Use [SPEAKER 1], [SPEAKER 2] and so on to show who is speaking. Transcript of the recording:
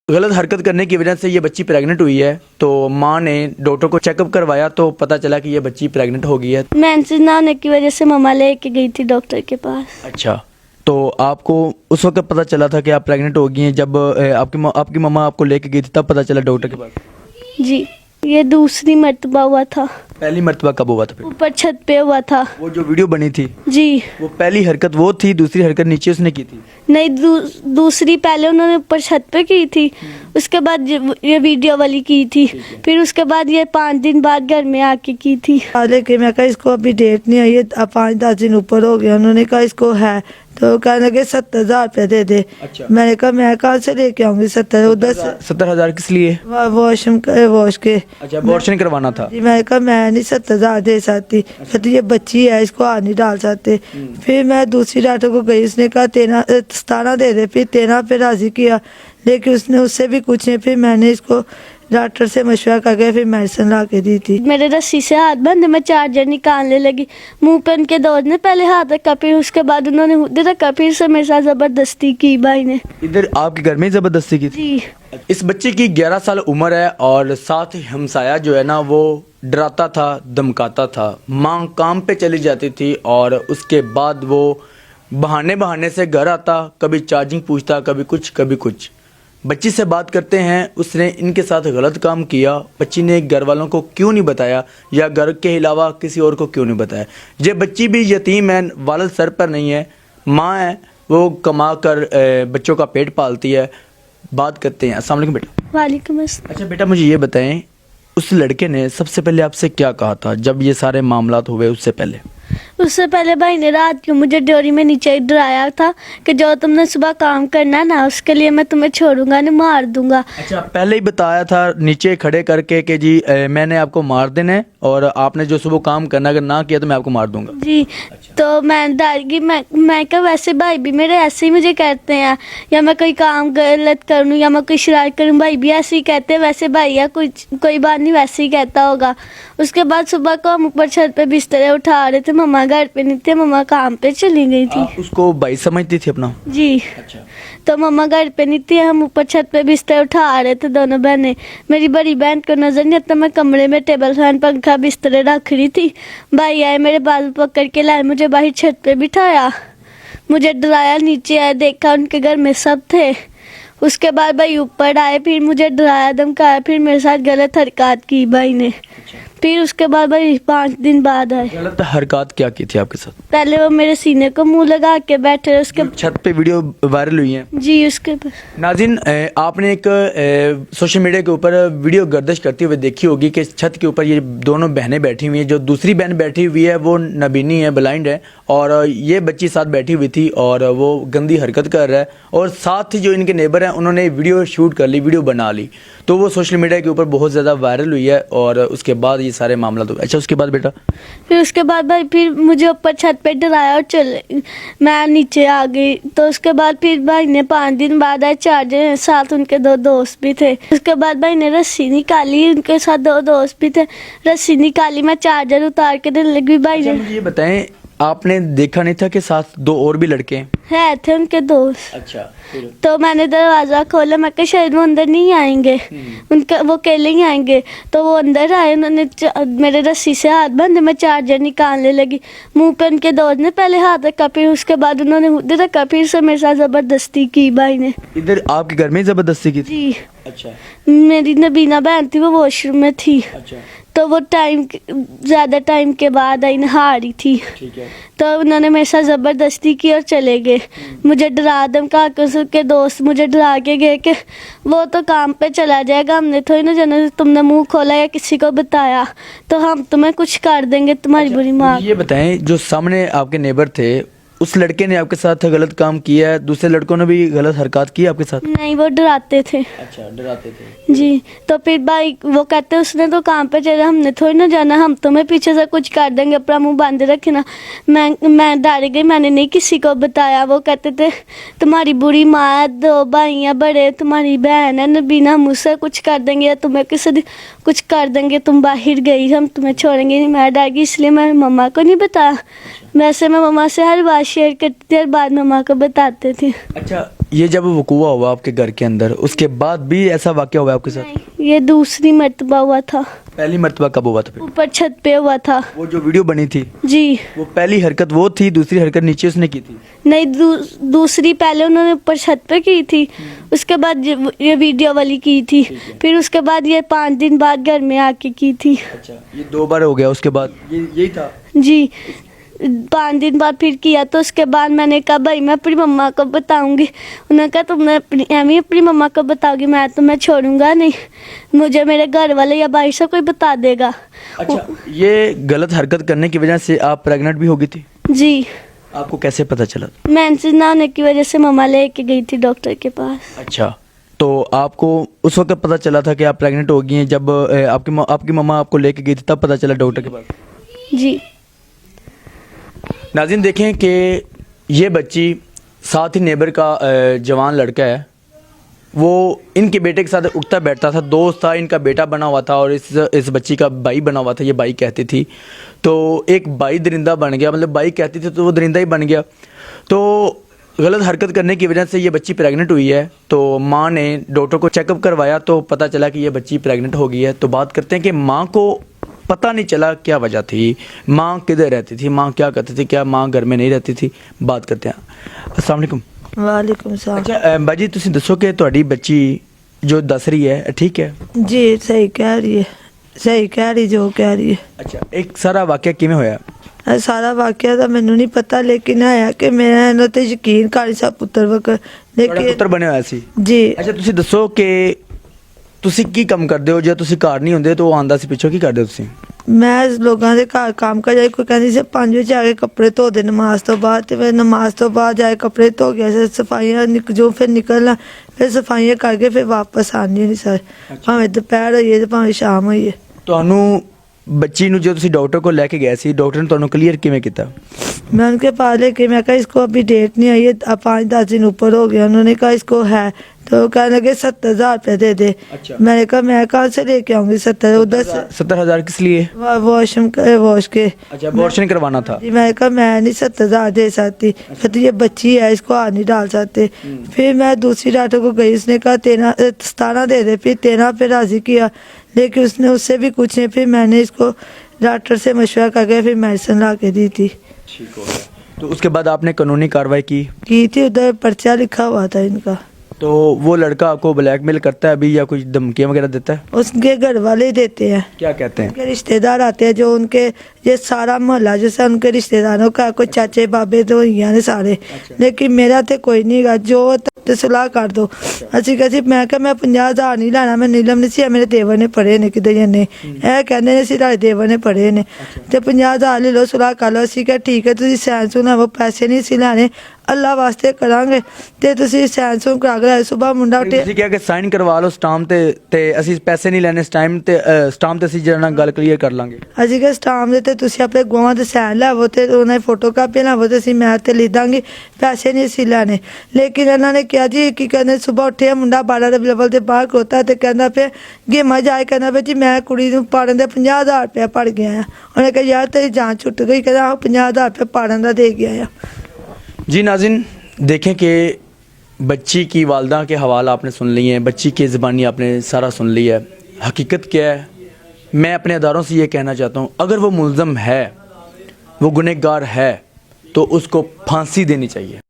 [SPEAKER 1] गलत हरकत करने की वजह से ये बच्ची प्रेग्नेंट हुई है, तो माँ ने डॉक्टर को चेकअप करवाया तो पता चला कि ये बच्ची प्रेग्नेंट हो गई है।
[SPEAKER 2] मेंसेस ना होने की वजह से मम्मा लेके गई थी डॉक्टर के पास।
[SPEAKER 1] अच्छा, तो आपको उस वक्त पता चला था कि आप प्रेग्नेंट हो गई हैं जब आपकी मम्मा आपको लेके गई थी, तब पता चला डॉक्टर के पास?
[SPEAKER 2] जी, ये दूसरी मर्तबा हुआ था।
[SPEAKER 1] पहली मर्तबा कब हुआ था फिर?
[SPEAKER 2] ऊपर छत पे हुआ था।
[SPEAKER 1] वो जो वीडियो बनी थी
[SPEAKER 2] जी
[SPEAKER 1] वो पहली हरकत वो थी, दूसरी हरकत नीचे उसने की थी?
[SPEAKER 2] नहीं, दूसरी पहले उन्होंने ऊपर छत पे की थी, उसके बाद ये वीडियो वाली की थी, फिर उसके बाद ये 5 दिन बाद घर में आके की थी।
[SPEAKER 3] लेकिन मैं कहा इसको अभी डेट नहीं आई है, अब 5-10 दिन ऊपर हो गया। उन्होंने कहा इसको है, तो कहने लगे 70,000 रुपये दे दे।
[SPEAKER 1] अच्छा।
[SPEAKER 3] मैंने कहा मैं कहाँ से लेके आऊंगी 70? उधर से
[SPEAKER 1] 70,000 किस लिए?
[SPEAKER 3] वॉश के।
[SPEAKER 1] अच्छा, अबॉर्शन करवाना था।
[SPEAKER 3] जी, मैंने कहा मैं नहीं 70,000 दे सकती, कहती ये बच्ची है इसको हाथ नहीं डाल सकते। फिर मैं दूसरी डॉक्टर को गई, उसने कहा 17 दे दे, फिर 13 पे राजी किया, लेकिन उसने उससे भी कुछ नहीं। फिर मैंने इसको डॉक्टर से मशवरा करके फिर मेडिसिन ला के दी थी।
[SPEAKER 2] मेरे रस्सी से हाथ बंधे, मैं चार्जर निकालने लगी, मुंह पे उनके दौर ने पहले हाथ रखा, फिर उसके बाद उन्होंने खुद रखा, फिर से मेरे साथ जबरदस्ती की भाई ने।
[SPEAKER 1] इधर आपके घर में जबरदस्ती की थी?
[SPEAKER 2] जी।
[SPEAKER 1] इस बच्चे की 11 साल उम्र है और साथ ही हमसाया जो है ना वो डराता था, धमकाता था। माँ काम पे चली जाती थी और उसके बाद वो बहाने से घर आता, कभी चार्जिंग पूछता, कभी कुछ। बच्ची से बात करते हैं, उसने इनके साथ गलत काम किया, बच्ची ने घर वालों को क्यों नहीं बताया या घर के अलावा किसी और को क्यों नहीं बताया? ये बच्ची भी यतीम है, वालिद सर पर नहीं है, माँ है, वो कमा कर बच्चों का पेट पालती है। बात करते हैं। अस्सलाम वालेकुम बेटा।
[SPEAKER 2] वालेकुम अस्सलाम।
[SPEAKER 1] अच्छा बेटा, मुझे ये बताएं, उस लड़के ने सबसे पहले आपसे क्या कहा था जब ये सारे मामलात हुए? उससे पहले
[SPEAKER 2] भाई ने रात को मुझे ड्योरी में नीचे डराया था कि जो तुमने सुबह काम करना ना उसके लिए मैं तुम्हें छोड़ूंगा नहीं, मार दूंगा।
[SPEAKER 1] अच्छा, पहले ही बताया था नीचे खड़े करके कि जी मैंने आपको मार देना है और आपने जो सुबह काम करना अगर ना किया तो मैं आपको मार दूंगा।
[SPEAKER 2] जी। अच्छा। तो मैं डर गई, मैं कहा वैसे भाई भी मेरे ऐसे ही मुझे कहते हैं, या मैं कोई काम गलत करूँ या मैं कोई शरारत करूँ, भाई भी ऐसे ही कहते हैं, वैसे भाई या कोई बात नहीं वैसे ही कहता होगा। उसके बाद सुबह को हम ऊपर छत पे बिस्तरे उठा रहे थे, मम्मा घर पे नहीं थे, मम्मा काम पे चली गई थी।
[SPEAKER 1] उसको भाई समझती थी अपना?
[SPEAKER 2] जी। अच्छा। तो मम्मा घर पे नहीं थी, हम ऊपर छत पे बिस्तर उठा रहे थे दोनों बहनें। मेरी बड़ी बहन को नजर नहीं आता, मैं कमरे में टेबल फैन पंखा बिस्तरे रख रही थी, भाई आए मेरे बाल पकड़ के लाए, मुझे बाहर छत पे बिठाया, मुझे डराया, नीचे आए देखा उनके घर में सब थे। उसके बाद भाई ऊपर आए, फिर मुझे डराया धमकाया, फिर मेरे साथ गलत हरकत की भाई ने। फिर उसके बाद भाई 5 दिन बाद आए।
[SPEAKER 1] गलत हरकत क्या की थी आपके साथ?
[SPEAKER 2] पहले वो मेरे सीने को मुंह लगा के बैठे, उसके
[SPEAKER 1] छत पे वीडियो वायरल हुई है।
[SPEAKER 2] जी। उसके
[SPEAKER 1] नाज़रीन, आपने एक सोशल मीडिया के ऊपर वीडियो गर्दिश करते हुए देखी होगी कि छत के ऊपर ये दोनों बहनें बैठी हुई हैं। जो दूसरी बहन बैठी हुई है वो नबीनी है, ब्लाइंड है, और ये बच्ची साथ बैठी हुई थी और वो गंदी हरकत कर रहा है, और साथ ही जो इनके नेबर हैं उन्होंने वीडियो शूट कर ली, वीडियो बना ली, तो वो सोशल मीडिया के ऊपर बहुत ज़्यादा वायरल हुई है और उसके बाद ये सारे मामला तो। अच्छा, उसके बाद बेटा?
[SPEAKER 2] फिर उसके बाद भाई फिर मुझे ऊपर छत पे डराया और चले, मैं नीचे आ गई। तो उसके बाद फिर भाई ने 5 दिन बाद आए, चार्जर साथ उनके 2 दोस्त भी थे। उसके बाद भाई ने रस्सी निकाली, उनके साथ 2 दोस्त भी थे, रस्सी निकाली, मैं चार्जर उतार के देने लगी। भाई ने
[SPEAKER 1] मुझे ये बताएं, आपने देखा नहीं था कि साथ 2 और भी लड़के
[SPEAKER 2] हैं थे उनके दोस्त?
[SPEAKER 1] अच्छा।
[SPEAKER 2] तो मैंने दरवाजा खोला, मैं कहा शायद वो अंदर नहीं आएंगे, उनका वो अकेले ही आएंगे। तो वो अंदर आए, उन्होंने मेरे रस्सी से हाथ बंधे, मैं चार्जर निकालने लगी, मुंह पे उनके दोस्त ने पहले हाथ रखा, फिर उसके बाद उन्होंने खुद रखा, फिर से मेरे साथ जबरदस्ती की भाई ने।
[SPEAKER 1] इधर आपके घर में जबरदस्ती की थी?
[SPEAKER 2] जी।
[SPEAKER 1] अच्छा।
[SPEAKER 2] मेरी नबीना बहन थी, वो वॉशरूम में थी। अच्छा। तो वो ज़्यादा टाइम के बाद आई, नहा रही थी। ठीक है। तो उन्होंने मेरे साथ ज़बरदस्ती की और चले गए, मुझे डरा धमका के, उसके दोस्त मुझे डरा के गए कि वो तो काम पे चला जाएगा, हमने थोड़ी ना जाना, तुमने मुंह खोला या किसी को बताया तो हम तुम्हें कुछ कर देंगे, तुम्हारी बुरी माँ।
[SPEAKER 1] ये बताएं, जो सामने आपके नेबर थे, उस लड़के ने आपके साथ गलत काम किया है, दूसरे लड़कों ने भी गलत हरकत की आपके साथ?
[SPEAKER 2] नहीं, वो डराते थे।
[SPEAKER 1] अच्छा, डराते थे।
[SPEAKER 2] जी। तो फिर भाई वो कहते उसने तो काम पे चला, हमने थोड़ी ना जाना, हम तुम्हें पीछे से कुछ कर देंगे, अपना मुंह बांधे रखना। मैं डर गई, मैंने नहीं किसी को बताया। वो कहते थे तुम्हारी बुरी माँ, 2 भाइयाँ बड़े, तुम्हारी बहन है नबीना, मुझसे कुछ कर देंगे या तुम्हें किसी कुछ कर देंगे, तुम बाहर गई, हम तुम्हें छोड़ेंगे नहीं। मैं डर गई, इसलिए मैं मम्मा को नहीं बताया। वैसे मैं मम्मा से हर बात शेयर करती थी, हर बात मम्मा को बताते थे।
[SPEAKER 1] अच्छा, ये जब वकूआ हुआ आपके घर के अंदर, उसके बाद भी ऐसा वाक़या हुआ आपके साथ?
[SPEAKER 2] नहीं, ये दूसरी मर्तबा हुआ था।
[SPEAKER 1] पहली मर्तबा कब हुआ था फिर?
[SPEAKER 2] ऊपर छत पे हुआ था।
[SPEAKER 1] वो जो वीडियो बनी थी,
[SPEAKER 2] जी
[SPEAKER 1] वो पहली हरकत वो थी, दूसरी हरकत नीचे उसने की थी?
[SPEAKER 2] नहीं, दूसरी पहले उन्होंने ऊपर छत पे की थी, उसके बाद ये वीडियो वाली की थी, फिर उसके बाद ये 5 दिन बाद घर में आके की थी।
[SPEAKER 1] अच्छा, ये 2 बार हो गया, उसके बाद यही था?
[SPEAKER 2] जी 5 दिन बाद फिर किया, तो उसके बाद मैंने कहा भाई मैं अपनी मम्मा को बताऊंगी। उन्होंने कहा तुमने अपनी मम्मा को बताओगी, मैं तुम्हें छोड़ूंगा नहीं, मुझे मेरे घर वाले या भाई से कोई बता देगा।
[SPEAKER 1] अच्छा, ये गलत हरकत करने की वजह से आप प्रेग्नेंट भी हो गई थी?
[SPEAKER 2] जी
[SPEAKER 1] आपको कैसे पता चला?
[SPEAKER 2] मेंसेस ना होने की वजह से मम्मा लेके गई थी डॉक्टर के पास।
[SPEAKER 1] अच्छा, तो आपको उस वक्त पता चला था कि आप प्रेग्नेंट हो गई हैं, जब आपकी मम्मा आपको लेके गई थी तब पता चला डॉक्टर के पास?
[SPEAKER 2] जी
[SPEAKER 1] नाज़रीन देखें कि ये बच्ची साथ ही नेबर का जवान लड़का है, वो इनके बेटे के साथ उठता बैठता था, दोस्त था, इनका बेटा बना हुआ था और इस बच्ची का भाई बना हुआ था, ये भाई कहती थी। तो एक भाई दरिंदा बन गया, मतलब भाई कहती थी तो वो दरिंदा ही बन गया। तो गलत हरकत करने की वजह से ये बच्ची प्रेग्नेंट हुई है। तो माँ ने डॉक्टर को चेकअप करवाया तो पता चला कि ये बच्ची प्रेग्नेंट हो गई है। तो बात करते हैं कि माँ को पता नहीं चला क्या वजह थी, माँ किधर रहती थी, माँ क्या करती थी, क्या माँ घर में नहीं रहती थी, बात करते हैं। अस्सलाम वालेकुम।
[SPEAKER 3] वालेकुम सलाम।
[SPEAKER 1] अच्छा बाजी ਤੁਸੀਂ ਦੱਸੋ ਕਿ ਤੁਹਾਡੀ ਬੱਚੀ जो दस रही है ठीक है?
[SPEAKER 3] जी सही कह रही है, सही कह रही जो कह रही है।
[SPEAKER 1] अच्छा, एक सारा वाक़या ਕਿਵੇਂ ਹੋਇਆ?
[SPEAKER 3] ਇਹ ਸਾਰਾ ਵਾਕਿਆ ਤਾਂ ਮੈਨੂੰ ਨਹੀਂ ਪਤਾ, ਲੇਕਿਨ ਆਇਆ ਕਿ ਮੇਰਾ ਇਹਨਾਂ ਤੇ ਯਕੀਨ ਕਰ ਸਾ ਪੁੱਤਰ ਵਕ,
[SPEAKER 1] ਤੁਹਾਡਾ
[SPEAKER 3] ਲੇਕਿਨ
[SPEAKER 1] ਪੁੱਤਰ ਬਣਿਆ ਹੋਇਆ ਸੀ?
[SPEAKER 3] ਜੀ
[SPEAKER 1] ਅੱਛਾ, ਤੁਸੀਂ ਦੱਸੋ ਕਿ ਤੁਸੀਂ ਕੀ ਕੰਮ ਕਰਦੇ ਹੋ? ਜੇ ਤੁਸੀਂ ਘਰ ਨਹੀਂ ਹੁੰਦੇ ਤਾਂ ਉਹ ਆਂਦਾ ਸੀ ਪਿੱਛੋਂ, ਕੀ ਕਰਦੇ ਹੋ ਤੁਸੀਂ?
[SPEAKER 3] ਮੈਂ ਲੋਕਾਂ ਦੇ ਘਰ ਕੰਮ ਕਰ ਜਾਈ, ਕੋਈ ਕਹਿੰਦੀ ਸੀ 5 ਵਜੇ ਆ ਕੇ ਕੱਪੜੇ ਧੋ ਦੇ ਨਮਾਜ਼ ਤੋਂ ਬਾਅਦ, ਤੇ ਫਿਰ ਨਮਾਜ਼ ਤੋਂ ਬਾਅਦ ਜਾ ਕੇ ਕੱਪੜੇ ਧੋ ਗਿਆ ਸੀ, ਸਫਾਈਆਂ ਜੋ ਫਿਰ ਨਿਕਲਣਾ, ਫਿਰ ਸਫਾਈਆਂ ਕਰਕੇ ਫਿਰ ਵਾਪਸ ਆਉਣੀ ਨਹੀਂ ਸਰ, ਭਾਵੇਂ ਦੁਪਹਿਰ ਹੋਈਏ ਤੇ ਭਾਵੇਂ ਸ਼ਾਮ ਹੋਈਏ।
[SPEAKER 1] ਤੁਹਾਨੂੰ ਬੱਚੀ ਨੂੰ ਜੋ ਤੁਸੀਂ ਡਾਕਟਰ ਕੋਲ ਲੈ ਕੇ ਗਏ ਸੀ, ਡਾਕਟਰ ਨੇ ਤੁਹਾਨੂੰ ਕਲੀਅਰ ਕਿਵੇਂ ਕੀਤਾ?
[SPEAKER 3] मैं उनके पास लेके मैं कहा इसको अभी डेट नहीं आई है, अब 5-10 दिन ऊपर हो गया। उन्होंने कहा इसको है, तो कहने लगे 70,000 रुपये दे दे।
[SPEAKER 1] अच्छा।
[SPEAKER 3] मैंने कहा मैं कहाँ से लेके आऊँगी 70, उधर से
[SPEAKER 1] 70,000 किस लिए?
[SPEAKER 3] वॉश के।
[SPEAKER 1] अच्छा, अबॉर्शन करवाना था?
[SPEAKER 3] जी मैंने कहा मैं नहीं 70,000 दे सकती, कहती ये बच्ची है इसको हाथ नहीं डाल सकते। फिर मैं दूसरी डॉक्टर को गई, उसने कहा 17 दे दे, फिर 13 पे राज़ी किया, लेकिन उसने उससे भी कुछ नहीं। फिर मैंने इसको डॉक्टर से मशवरा करके फिर मेडिसिन ला के दी थी।
[SPEAKER 1] ठीक हो गया। तो उसके बाद आपने कानूनी कार्रवाई की
[SPEAKER 3] थी, उधर पर्चा लिखा हुआ था इनका।
[SPEAKER 1] तो वो लड़का आपको ब्लैकमेल करता है अभी या कुछ धमकियाँ वगैरह देता है?
[SPEAKER 3] उसके घर वाले ही देते हैं,
[SPEAKER 1] क्या कहते हैं?
[SPEAKER 3] उनके रिश्तेदार आते हैं, जो उनके ये सारा मोहल्ला जैसे उनके रिश्तेदारों का कोई चाचे बाबे तो ही ने सारे। लेकिन मेरा तो कोई नहीं गा, जो ते सलाह कर दो। ਅਸੀਂ ਕਹਿੰਦੇ ਮੈਂ ਕਿਹਾ ਮੈਂ 50,000 ਨਹੀਂ ਲੈਣਾ, ਮੈਂ ਨੀਲਮ ਨਹੀਂ ਸੀ, ਮੇਰੇ ਦੇਵਰ ਨੇ ਪੜੇ ਨੇ ਕਿਤੇ ਜਨੇ, ਇਹ ਕਹਿੰਦੇ ਨੇ ਸੀ ਤੁਹਾਡੇ ਦੇਵਰ ਨੇ ਪੜੇ ਨੇ ਤੇ 50,000 ਲੈ ਲਓ, ਸਲਾਹ ਕਰ ਲਓ। ਅਸੀਂ ਕਿਹਾ ਠੀਕ ਹੈ, ਤੁਸੀਂ ਸਾਇੰਸ ਨੂੰ ਲਾਵੋ, ਪੈਸੇ ਨਹੀਂ ਸੀ ਲੈਣੇ, ਅੱਲਾ ਵਾਸਤੇ ਕਰਾਂਗੇ, ਤੇ ਤੁਸੀਂ ਸਾਇੰਸ ਨੂੰ ਕਰਾ ਕੇ ਸਵੇਰ ਮੁੰਡਾ ਉੱਠੇ।
[SPEAKER 1] ਤੁਸੀਂ ਕਿਹਾ ਕਿ ਸਾਈਨ ਕਰਵਾ ਲਓ ਸਟਾਂਪ ਤੇ ਅਸੀਂ ਪੈਸੇ ਨਹੀਂ ਲੈਣੇ, ਸਟਾਂਪ ਤੇ ਅਸੀਂ ਜਿਹੜਾ ਨਾਲ ਗੱਲ ਕਲੀਅਰ ਕਰ ਲਾਂਗੇ।
[SPEAKER 3] ਅਸੀਂ ਕਿਹਾ ਸਟਾਂਪ ਦੇ ਤੇ ਤੁਸੀਂ ਆਪਣੇ ਗਵਾਹਾਂ ਦੇ ਸਾਈਨ ਲਾਵੋ ਤੇ ਉਹਨਾਂ ਦੀ ਫੋਟੋ ਕਾਪੀ ਲਾਵੋ ਤੇ ਅਸੀਂ ਮੈਂ ਤੇ ਲਿਖ ਦਾਂਗੇ, ਪੈਸੇ ਨਹੀਂ ਸੀ ਲੈਣੇ। ਲੇਕਿਨ ਇਹਨਾਂ ਨੇ ਕਿਹਾ ਜੀ ਕੀ ਕਹਿੰਦੇ ਸਵੇਰ ਉੱਠਿਆ ਮੁੰਡਾ 12 ਦੇ ਲੈਵਲ ਤੇ ਬਾਹਰ ਖੋਤਾ ਤੇ ਕਹਿੰਦਾ ਫਿਰ ਗੇਮਾਂ ਜਾਏ, ਕਹਿੰਦਾ ਵੀ ਜੀ ਮੈਂ ਕੁੜੀ ਨੂੰ ਪਾੜਨ ਦੇ 50,000 ਰੁਪਇਆ ਪੜ ਗਿਆ ਆ। ਉਹਨੇ ਕਿਹਾ ਯਾਰ ਤੇਰੀ ਜਾਨ ਛੁੱਟ ਗਈ, ਕਹਿੰਦਾ ਆਹ 50,000 ਰੁਪਇਆ ਪਾੜਨ ਦਾ ਦੇ ਗਿਆ ਆ।
[SPEAKER 1] जी नाज़रीन देखें कि बच्ची की वालदा के हवाला आपने सुन लिए हैं, बच्ची की ज़बानी आपने सारा सुन लिया है। हकीकत क्या है, मैं अपने अदारों से ये कहना चाहता हूँ, अगर वो मुल्ज़म है, वो गुनहगार है, तो उसको फांसी देनी चाहिए।